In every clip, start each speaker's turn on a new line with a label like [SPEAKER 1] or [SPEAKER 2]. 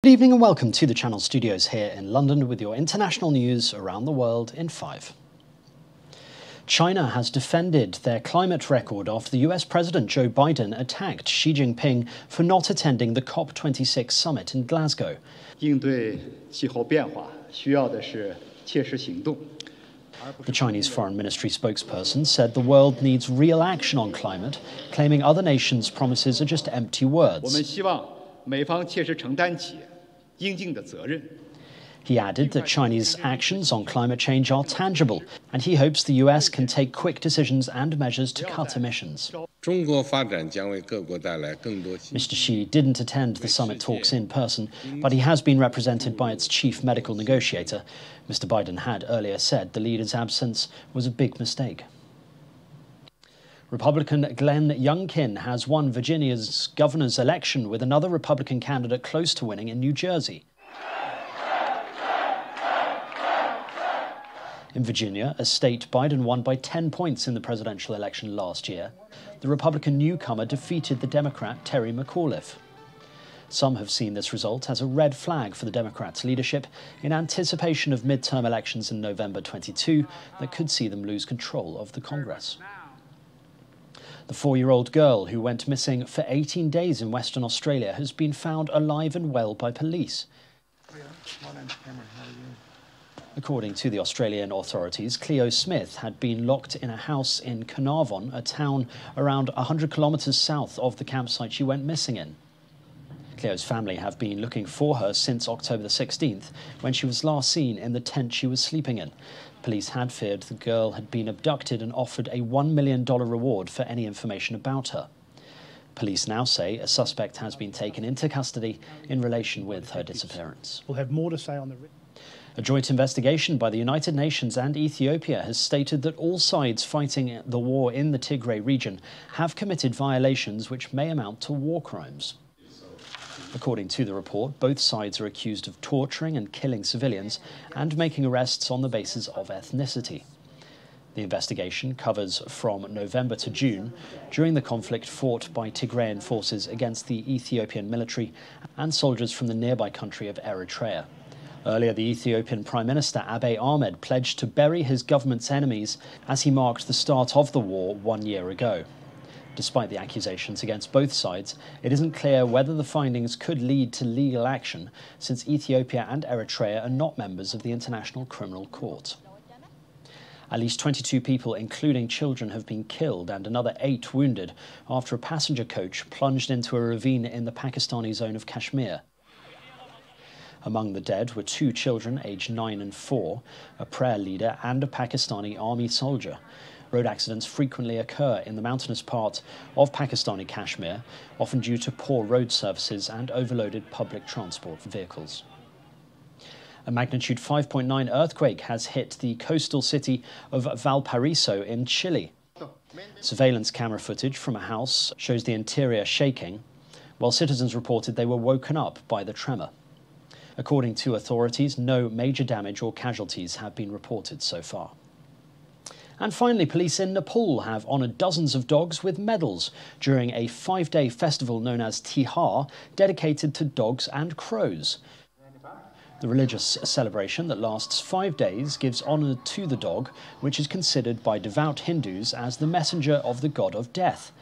[SPEAKER 1] Good evening and welcome to the Channel Studios here in London with your international news around the world in 5. China has defended their climate record after the US President Joe Biden attacked Xi Jinping for not attending the COP26 summit in Glasgow.
[SPEAKER 2] 应对气候变化需要的是切实行动。
[SPEAKER 1] The Chinese Foreign Ministry spokesperson said the world needs real action on climate, claiming other nations' promises are just empty
[SPEAKER 2] 我
[SPEAKER 1] words.
[SPEAKER 2] 们希望美方切实承担起应尽的责任。
[SPEAKER 1] He added that Chinese actions on climate change are tangible, and he hopes the US can take quick decisions and measures to cut emissions.
[SPEAKER 3] 中国发展将为各国带来更多
[SPEAKER 1] Mr. Xi didn't attend the summit talks in person, but he has been represented by its chief medical negotiator. Mr. Biden had earlier said the leader's absence was a big mistake. Republican Glenn Youngkin has won Virginia's governor's election with another Republican candidate close to winning in New Jersey. In Virginia, a state Biden won by 10 points in the presidential election last year, the Republican newcomer defeated the Democrat Terry McAuliffe. Some have seen this result as a red flag for the Democrats' leadership in anticipation of midterm elections in November 22 that could see them lose control of the Congress. The 4-year-old girl who went missing for 18 days in Western Australia has been found alive and well by police. According to the Australian authorities, Cleo Smith had been locked in a house in Carnarvon, a town around 100 kilometres south of the campsite she went missing in. Cleo's family have been looking for her since October the 16th, when she was last seen in the tent she was sleeping in. Police had feared the girl had been abducted and offered a $1 million reward for any information about her. Police now say a suspect has been taken into custody in relation with her disappearance.
[SPEAKER 4] We'll have more to say on the...
[SPEAKER 1] A joint investigation by the United Nations and Ethiopia has stated that all sides fighting the war in the Tigray region have committed violations which may amount to war crimes. According to the report, both sides are accused of torturing and killing civilians and making arrests on the basis of ethnicity. The investigation covers from November to June, during the conflict fought by Tigrayan forces against the Ethiopian military and soldiers from the nearby country of Eritrea. Earlier, the Ethiopian Prime Minister Abiy Ahmed pledged to bury his government's enemies as he marked the start of the war 1 year ago. Despite the accusations against both sides, it isn't clear whether the findings could lead to legal action, since Ethiopia and Eritrea are not members of the International Criminal Court. At least 22 people, including children, have been killed and another 8 wounded after a passenger coach plunged into a ravine in the Pakistani zone of Kashmir. Among the dead were 2 children aged 9 and 4, a prayer leader and a Pakistani army soldier. Road accidents frequently occur in the mountainous part of Pakistani Kashmir, often due to poor road services and overloaded public transport vehicles. A magnitude 5.9 earthquake has hit the coastal city of Valparaiso in Chile. Surveillance camera footage from a house shows the interior shaking, while citizens reported they were woken up by the tremor. According to authorities, no major damage or casualties have been reported so far. And finally, police in Nepal have honoured dozens of dogs with medals during a 5-day festival known as Tihar, dedicated to dogs and crows. The religious celebration that lasts 5 days gives honour to the dog, which is considered by devout Hindus as the messenger of the god of death.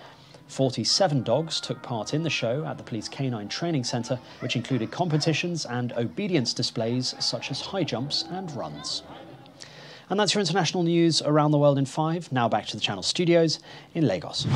[SPEAKER 1] 47 dogs took part in the show at the Police Canine Training Centre, which included competitions and obedience displays such as high jumps and runs. And that's your international news around the world in 5. Now back to the Channel Studios in Lagos.